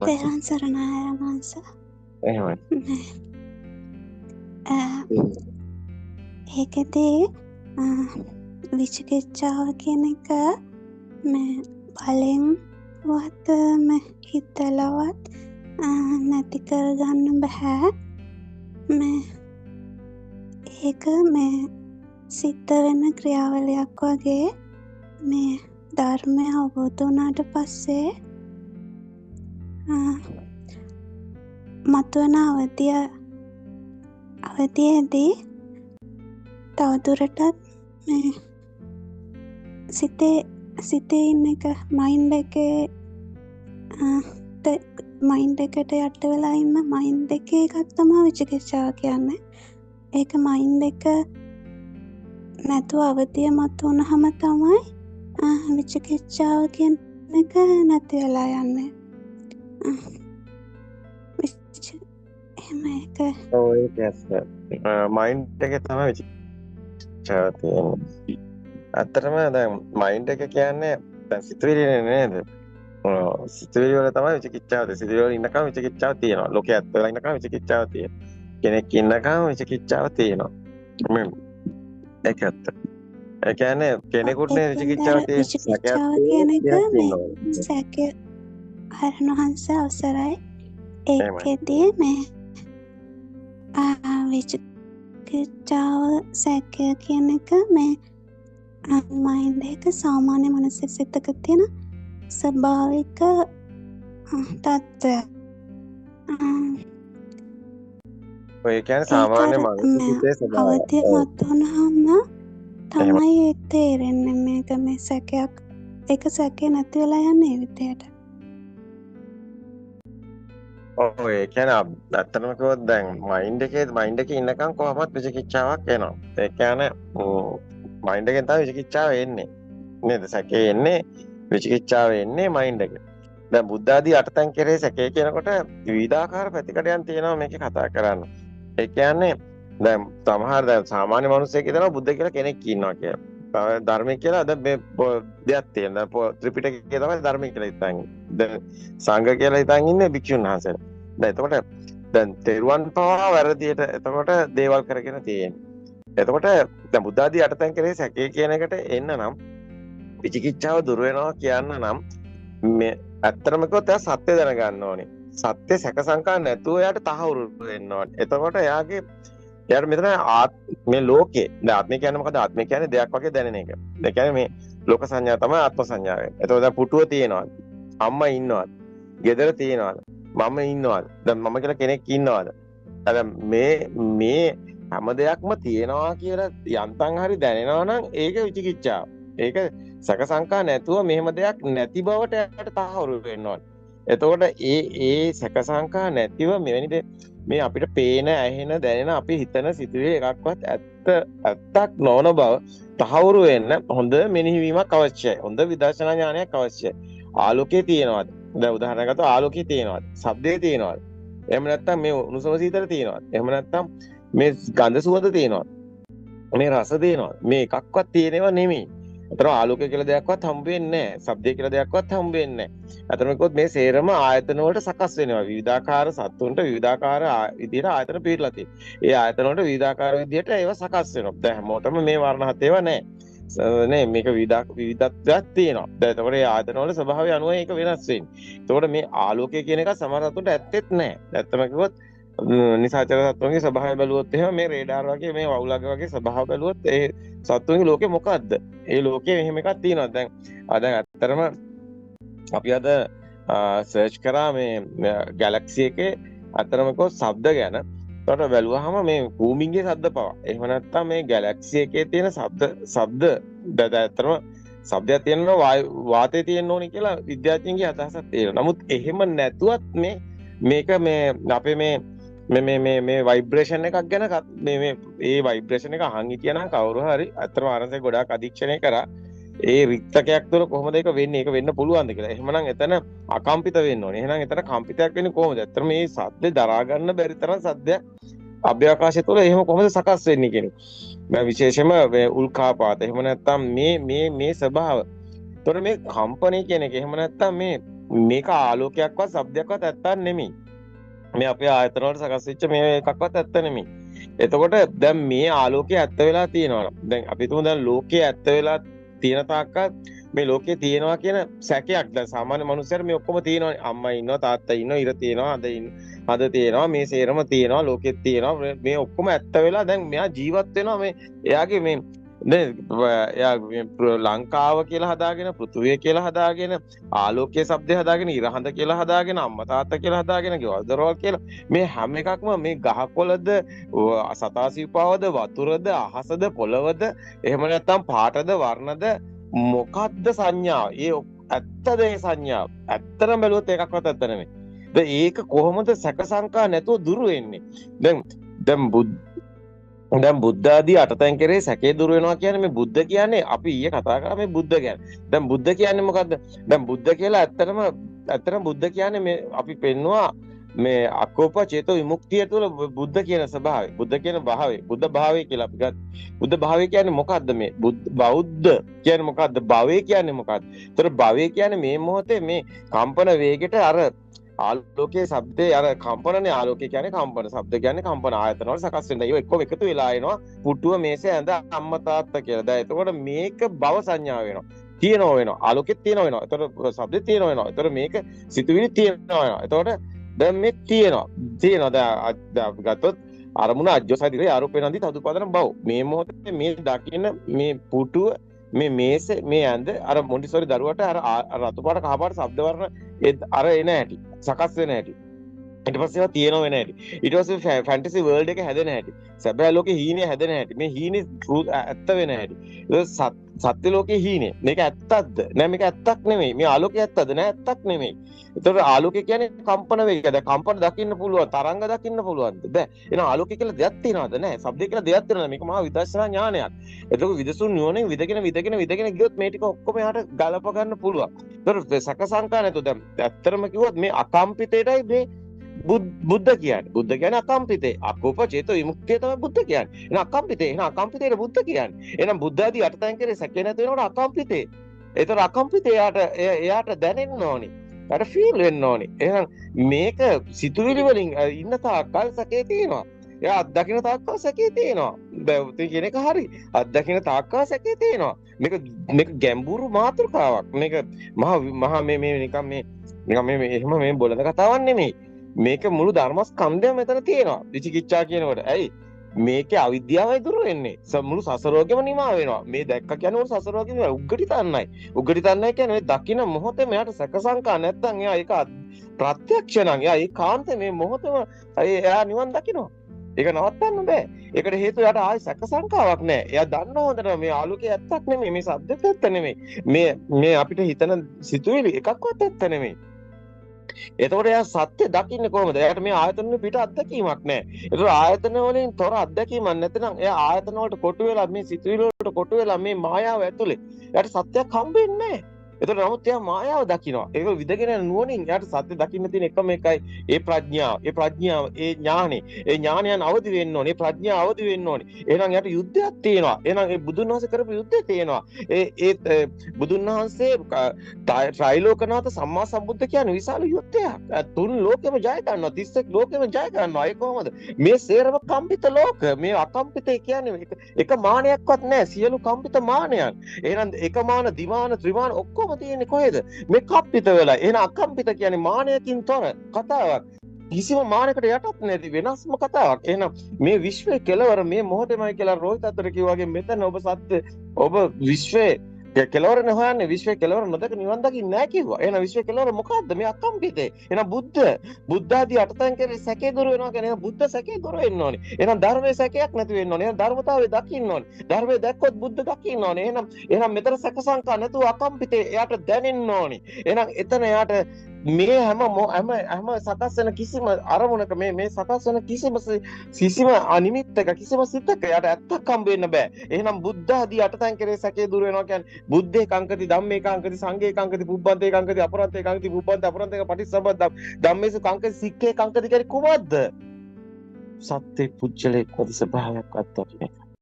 තෙරුවන් සරණයි මාංශ. එහෙමයි. ඒකදී විචිකිච්ඡාව කියන එක මේ බලෙන්වත් හිතලවත් නැති කරගන්න බෑ. මේ ඒක මේ සිද්ධ වෙන ක්‍රියාවලියක් වගේ. මේ ධර්මය අවබෝධ වුණාට පස්සේ මතුවන අවධියේදී තවදුරටත් මේ සිතේ ඉන්න එක මයින්ඩ් එකට යට වෙලා ඉන්න මයින්ඩ් එකේ එකක් තමයි විචිකිච්ඡාව කියන්නේ. ඒක මයින්ඩ් එක නැතුව අවධිය මතුවනහම තමයි විචිකිච්ඡාව කියන එක නැති වෙලා යන්නේ. මයින්ඩ් එක තමයි විචිකිච්ඡාව තියෙන්නේ. ඇත්තටම දැන් මයින්ඩ් එක කියන්නේ දැන් සිතුවිලිනේ නේද? සිතුවිලි වල තමයි විචිකිච්ඡාව තියෙන්නේ. සිතුවිලි වල ඉන්නකම් විචිකිච්ඡාව තියෙනවා. ලෝකයේ ඇත්ත වෙලා ඉන්නකම් විචිකිච්ඡාව තියෙනවා. කෙනෙක් ඉන්නකම් විචිකිච්ඡාව තියෙනවා. ඒක ඇත්ත. ඒ කියන්නේ කෙනෙකුට නේ විචිකිච්ඡාව තියෙන්නේ. විචිකිච්ඡාව කියන එක මේ සැකය හරනහන්ස අවසරයි. ඒකෙදී මේ විචිකිච්ඡාව සැකය කියන එක මේ මයින්ඩ් එක සාමාන්‍ය මනසේ සිතක තියෙන ස්වභාවික තත්ත්වයක්. ඔය කියන්නේ සාමාන්‍ය මනසේ ස්වභාවය. අවධිය මතුවනහම තමයි ඒක තේරෙන්නේ. මේක මේ සැකයක්. ඒක සැකේ නැති වෙලා යන්නේ ඒ විදියට. ඒ කියන්නේ ඇත්තටම කිව්වොත් දැන් මයින්ඩ් එකේ ඉන්නකම් කොහොමවත් විචිකිච්ඡාවක් එනවා. ඒ කියන්නේ මයින්ඩ් එකෙන් තමයි විචිකිච්ඡාව එන්නේ. නේද? සැකේ එන්නේ විචිකිච්ඡාව එන්නේ මයින්ඩ් එකෙන්. දැන් බුද්ධ ආදී අටතෙන් කෙරේ සැකේ කියනකොට විවිධාකාර ප්‍රතිකඩයන් තියෙනවා මේකේ කතා කරන්න. ඒ කියන්නේ දැන් සමහර දැන් සාමාන්‍ය මිනිස්සෙක් හිතනවා බුද්ධ කියලා කෙනෙක් ඉන්නවා කියලා. ධර්මය කියලා දැන් මේ දෙයක් තියෙනවා. ත්‍රිපිටකය තමයි ධර්මය කියලා හිතන්නේ. දැන් සංඝ කියලා හිතන් ඉන්නේ භික්ෂුන් වහන්සේලා. දැන් එතකොට දැන් තෙරුවන් පවා වැරදියට එතකොට දේවල් කරගෙන තියෙන්නේ. එතකොට දැන් බුද්ධ ආදී අටතෙන් කෙරේ සැකේ කියන එකට එන්න නම් විචිකිච්ඡාව දුර වෙනවා කියන්න නම් මේ ඇත්තටම කිව්වොත් එයා සත්‍ය දැනගන්න ඕනේ. සත්‍ය සැක සංකා නැතුව එයාට තහවුරු වෙන්න ඕනේ. එතකොට එයාට මෙතන මේ ලෝකේ දැන් ආත්මය කියන්නේ මොකද? ආත්මය කියන්නේ දෙයක් වගේ දැනෙන එක. ඒ කියන්නේ මේ ලෝක සංඥා තමයි ආත්ම සංඥාව. එතකොට දැන් පුටුව තියෙනවා. අම්මා ඉන්නවාද? ගෙදර තියෙනවාද? මම ඉන්නවාද? දැන් මම කියලා කෙනෙක් ඉන්නවාද? දැන් මේ හැම දෙයක්ම තියෙනවා කියලා යන්තම් හරි දැනෙනවා නම් ඒක විචිකිච්ඡාව. ඒක සැක සංකා නැතුව මෙහෙම දෙයක් නැති බවට යට තහවුරු වෙන්න ඕනේ. එතකොට ඒ සැක සංකා නැතිව මෙවැනි මේ අපිට පේන, ඇහෙන, දැනෙන, අපි හිතන සිතුවිලි එකක්වත් ඇත්තක් නොවන බව තහවුරු වෙන්න හොඳ මෙනෙහිවීමක් අවශ්‍යයි. හොඳ විදර්ශනා ඥානයක් අවශ්‍යයි. ආලෝකයේ තියෙනවද? දැන් උදාහරණයක් ගත්තොත් ආලෝකයේ තියෙනවද? ශබ්දයේ තියෙනවද? එහෙම නැත්නම් මේ උණුසුම සීතල තියෙනවද? එහෙම නැත්නම් මේ ගඳ සුවඳ තියෙනවද? මේ රස තියෙනවද? මේ එකක්වත් තියෙනව නෙමෙයි. අතන ආලෝකය කියලා දෙයක්වත් හම්බ වෙන්නේ නැහැ. ශබ්දය කියලා දෙයක්වත් හම්බ වෙන්නේ නැහැ. අතන කිව්වොත් මේ සේරම ආයතන වලට සකස් වෙනවා. විවිධාකාර සත්තුන්ට විවිධාකාර විදිහට ආයතන පිරලා තියෙනවා. ඒ ආයතන වලට විවිධාකාර විදිහට ඒවා සකස් වෙනවා. දැන් හැමෝටම මේ වර්ණ හත ඒවා නැහැ. නේ මේක විවිධත්වයක් තියෙනවා. දැන් එතකොට මේ ආයතන වල ස්වභාවය අනුව ඒක වෙනස් වෙන්නේ. එතකොට මේ ආලෝකය කියන එක සමහර සතුන්ට ඇත්තෙත් නැහැ. ඇත්තම කිව්වොත් නිසාචර සත්තුන්ගේ ස්වභාවය බැලුවොත් එහෙම මේ රේඩාර් වගේ මේ වවුලග වගේ ස්වභාව බැලුවොත් ඒ සත්තුන්ගේ ලෝකේ මොකද්ද? ඒ ලෝකේ මෙහෙම එකක් තියෙනවා. දැන් ඇත්තටම අපි අද සර්ච් කරා මේ ගැලැක්සි එකේ ඇත්තටම කිව්වොත් ශබ්ද ගැන. ඒකට බැලුවාම මේ භූමියේ ශබ්ද පවා. එහෙම නැත්නම් මේ ගැලැක්සි එකේ තියෙන ශබ්ද ඇත්තටම ශබ්දයක් තියෙනවා වාතයේ තියෙන්න ඕනේ කියලා විද්‍යාඥයන්ගේ අදහසක් තියෙනවා. නමුත් එහෙම නැතුවත් මේක අපේ මේ ভাইබ්‍රේෂන් එකක් ගැන මේ ভাইබ්‍රේෂන් එක අහන් හිටියනම් කවුරු හරි අත්‍තරම ආරන්සේ ගොඩාක් අධීක්ෂණය කරා ඒ රික්තකයක් තුළ කොහොමද ඒක වෙන්නේ? ඒක වෙන්න පුළුවන්ද කියලා. එහෙමනම් එතන අකම්පිත වෙන්න ඕනේ. එහෙනම් එතන කම්පිතයක් වෙන්නේ කොහොමද? අත්‍තරම මේ සද්ද දරා ගන්න බැරි තරම් සද්දයක් අභ්‍යවකාශය තුළ එහෙම කොහොමද සකස් වෙන්නේ කියන්නේ. මම විශේෂයෙන්ම උල්කාපාත එහෙම නැත්නම් මේ ස්වභාව. ඒතකොට මේ කම්පණය කියන එක එහෙම නැත්නම් මේ මේක ආලෝකයක්වත් ශබ්දයක්වත් ඇත්තක් නෙමෙයි. මේ අපේ ආයතන වල සකස් වෙච්ච මේ එකක්වත් ඇත්ත නෙමෙයි. එතකොට දැන් මේ ආලෝකය ඇත්ත වෙලා තියෙනවා. දැන් අපි හිතමු දැන් ලෝකයේ ඇත්ත වෙලා තියෙන තාක්කල් මේ ලෝකේ තියෙනවා කියන සැකයක් දැන් සාමාන්‍ය මනුස්සයර මේ ඔක්කොම තියෙනවා. අම්මා ඉන්නවා, තාත්තා ඉන්නවා, ඉර තියෙනවා, හද තියෙනවා, මේ සේරම තියෙනවා, ලෝකෙත් තියෙනවා. මේ ඔක්කොම ඇත්ත වෙලා දැන් මෙයා ජීවත් වෙනවා මේ එයාගේ මේ ලංකාව කියලා හදාගෙන, පෘථුවිය කියලා හදාගෙන, ආලෝකයේ ශබ්දය හදාගෙන, ඉරහඳ කියලා හදාගෙන, අම්මා තාත්තා කියලා හදාගෙන, ගෙවල් දොරවල් කියලා මේ හැම එකක්ම මේ ගහකොළද, සතාසිව්පාවද, වතුරද, අහසද, පොළවද, එහෙම නැත්නම් පාටද, වර්ණද මොකද්ද සංඥාව? ඒ ඇත්තද ඒ සංඥාව? ඇත්තටම බැලුවොත් එකක්වත් ඇත්ත නෙමෙයි. දැන් ඒක කොහොමද සැක සංකා නැතුව දුරු වෙන්නේ? දැන් බුද්ධ ආදී අටතෙන් කෙරේ සැකේ දුර වෙනවා කියන්නේ මේ බුද්ධ කියන්නේ අපි ඊයේ කතා කරා මේ බුද්ධ කියන්නේ. දැන් බුද්ධ කියන්නේ මොකද්ද? දැන් බුද්ධ කියලා ඇත්තටම බුද්ධ කියන්නේ මේ අපි පෙන්නවා මේ අකෝප චේතෝ විමුක්තිය තුළ බුද්ධ කියන ස්වභාවය. බුද්ධ කියන භාවය. බුද්ධ භාවය කියලා අපි ගත්තා. බුද්ධ භාවය කියන්නේ මොකද්ද මේ? බෞද්ධ කියන්නේ මොකද්ද? භවය කියන්නේ මොකද්ද? ඒතර භවය කියන්නේ මේ මොහොතේ මේ කම්පන වේගයට අර ආලෝකයේ ශබ්දේ අර කම්පනනේ ආලෝකය කියන්නේ කම්පන ශබ්ද කියන්නේ කම්පන ආයතන වල සකස් වෙනවා. ඒක එක්ක එකතු වෙලා එනවා පුටුව මේසේ ඇඳ අම්මා තාත්තා කියලා. දැන් එතකොට මේක භව සංඥාව වෙනවා. තියෙනව වෙනවා. ආලෝකෙත් තියෙනව වෙනවා. එතකොට ශබ්දෙත් තියෙනව වෙනවා. එතකොට මේක සිතුවිලි තියෙනව වෙනවා. එතකොට දැන් මේ තියෙනවා. දැන් අපි ගත්තොත් අරමුණ අජ්ජසයිදිරේ ආරෝපේ නන්දි තදුපදන බව. මේ මොහොතේ මේ දකින්න මේ පුටුව මේ මේසේ මේ ඇඳ අර මොන්ටිසෝරි දරුවට අර රතු පාට කහ පාට ශබ්ද වර්ණ අර එන හැටි සකස් වෙන හැටි ඊට පස්සේ ඒවා තියෙනව වෙන හැටි ඊට පස්සේ ෆැන්ටසි වර්ල්ඩ් එක හැදෙන හැටි සැබෑ ලෝකේ හීනේ හැදෙන හැටි මේ හීනේ ඇත්ත වෙන හැටි සත්‍ය ලෝකේ හීනේ මේක ඇත්තක්ද නෑ මේක ඇත්තක් නෙමෙයි මේ ආලෝකය ඇත්තද නෑ ඇත්තක් නෙමෙයි ඒතකොට ආලෝකය කියන්නේ කම්පන වේගය දැන් කම්පන දකින්න පුළුවන් තරංග දකින්න පුළුවන්ද බෑ එහෙනම් ආලෝකය කියලා දෙයක් තියනවද නෑ ශබ්දය කියලා දෙයක් තියනවද මේක මහා විදර්ශනා ඥානයක් එතකොට විදසුන් නුවණින් විදගෙන ගියොත් මේ ටික ඔක්කොම යාට ගලප ගන්න පුළුවන් ඒතකොට සැක සංකා නැතු දැන් ඇත්තටම කිව්වොත් මේ අකම්පිතේටයි මේ බුද්ධ කියන්නේ. බුද්ධ කියන්නේ අකම්පිතේ. අකෝප චේතෝ විමුක්තිය තමයි බුද්ධ කියන්නේ. එහෙනම් අකම්පිතේ. එහෙනම් අකම්පිතේට බුද්ධ කියන්නේ. එහෙනම් බුද්ධ ආදී අටතෙන් කරේ සැකේ නැති වෙනකොට අකම්පිතේ. ඒතර අකම්පිතේ එයාට දැනෙන්න ඕනේ. එයාට ෆීල් වෙන්න ඕනේ. එහෙනම් මේක සිතුවිලි වලින් ඉන්න තාක්කල් සැකේ තියෙනවා. එයා අත්දකින්න තාක්කල් සැකේ තියෙනවා. දැන් කියන එක හරි. අත්දකින්න තාක්කල් සැකේ තියෙනවා. මේක ගැඹුරු මාතෘකාවක්. මේක මහා මේ නිකන් මේ එහෙම මේ බොළඳ කතාවක් නෙමෙයි. මේක මුළු ධර්මස්කන්ධයම මෙතන තියෙනවා. විචිකිච්ඡා කියනකොට. ඇයි? මේකේ අවිද්‍යාවයි දුර වෙන්නේ. මුළු සසරෝගෙම නිමා වෙනවා. මේ දැක්ක කියන්නේ මුළු සසරෝගෙම උග්ගටි තන්නයි. උග්ගටි තන්නයි කියන්නේ මේ දකින්න මොහොතේ මෙයාට සැකසංකා නැත්තම් එයා ඒක ප්‍රත්‍යක්ෂ නම් එයා ඒකාන්තයෙන් මේ මොහොතේම එයා නිවන් දකිනවා. ඒක නවත්තන්න බෑ. ඒකට හේතුව එයාට ආයි සැකසංකාවක් නැහැ. එයා දන්න හොඳට මේ ආලෝකයේ ඇත්තක් නෙමෙයි. මේ සද්දෙත් ඇත්ත නෙමෙයි. මේ අපිට හිතන සිතුවිලි එකක්වත් ඇත්ත නෙමෙයි. එතකොට එයා සත්‍ය දකින්නේ කොහොමද? එයාට මේ ආයතන වලින් පිට අත්දැකීමක් නැහැ. ඒතකොට ආයතන වලින් තොර අත්දැකීමක් නැත්නම් එයා ආයතන වලට කොටු වෙලා මේ සිතුවිලි වලට කොටු වෙලා මේ මායාව ඇතුලේ එයාට සත්‍යයක් හම්බෙන්නේ නැහැ. ඒතකොට නමුත් එයා මායාව දකිනවා. ඒක විදගෙන නුවණින් එයාට සත්‍ය දකින්න තියෙන එකම එකයි ඒ ප්‍රඥාව, ඒ ඥානෙ. ඒ ඥානයන් අවදි වෙන්න ඕනේ. ඒ ප්‍රඥාව අවදි වෙන්න ඕනේ. එහෙනම් එයාට යුද්ධයක් තියෙනවා. එහෙනම් ඒ බුදුන් වහන්සේ කරපු යුද්ධය තියෙනවා. ඒ බුදුන් වහන්සේ ත්‍රිලෝකනාථ සම්මා සම්බුද්ධ කියන්නේ විශාල යුද්ධයක්. තුන් ලෝකෙම ජය ගන්නවා. 31 ලෝකෙම ජය ගන්නවා. ඒ කොහොමද? මේ සේරම කම්පිත ලෝක. මේ අකම්පිතේ කියන්නේ එක මානයක්වත් නැහැ. සියලු කම්පිත මානයන්. එහෙනම් එකමාන, දිමාන, ත්‍රිමාන ඔක්කොම තියෙන්නේ කොහෙද? මේ කම්පිත වෙලා. එහෙනම් අකම්පිත කියන්නේ මානයකින් තොර කතාවක්. කිසිම මානයකට යටත් නැති වෙනස්ම කතාවක්. එහෙනම් මේ විශ්වයේ කෙලවර මේ මොහොතේමයි කියලා රෝහිත අතර කිව්වා වගේ මෙතන ඔබ සත්‍ය ඔබ විශ්වයේ කෙලවරනේ හොයන්නේ. විශ්වයේ කෙලවර නොදක නිවන් දකින්නේ නැහැ කිව්වා. එහෙනම් විශ්වයේ කෙලවර මොකද්ද? මේ අකම්පිතේ. එහෙනම් බුද්ධ ආදී අටතෙන් කරේ සැකේ දුර වෙනවා කියන්නේ බුද්ධ සැකේ දුර වෙන්න ඕනේ. එහෙනම් ධර්මයේ සැකයක් නැති වෙන්න ඕනේ. එහෙනම් ධර්මතාවය දකින්න ඕනේ. ධර්මයේ දැක්කොත් බුද්ධ දකින්න ඕනේ. එහෙනම් මෙතන සැක සංකා නැතුව අකම්පිතේ එයාට දැනෙන්න ඕනේ. එහෙනම් එතන එයාට මේ හැම සකස් වෙන කිසිම අරමුණක මේ සකස් වෙන කිසිම අනිමිත්තක කිසිම සිතක යට ඇත්තක් හම්බ වෙන්න බෑ. එහෙනම් බුද්ධ ආදී අටතෙන් කරේ සැකේ දුර වෙනවා කියන්නේ බුද්ධේ කංකති ධම්මේ කංකති සංඝේ කංකති පුබ්බන්තේ කංකති අපරන්තේ කංකති පුබ්බන්ත අපරන්තේ පටිච්චසමුප්පාද ධම්මේසු කංකති සික්ඛේ කංකති කියන්නේ කුමක්ද? සත්‍ය පුජ්‍යලේ කොටස භාවයක් අත්දකින්න.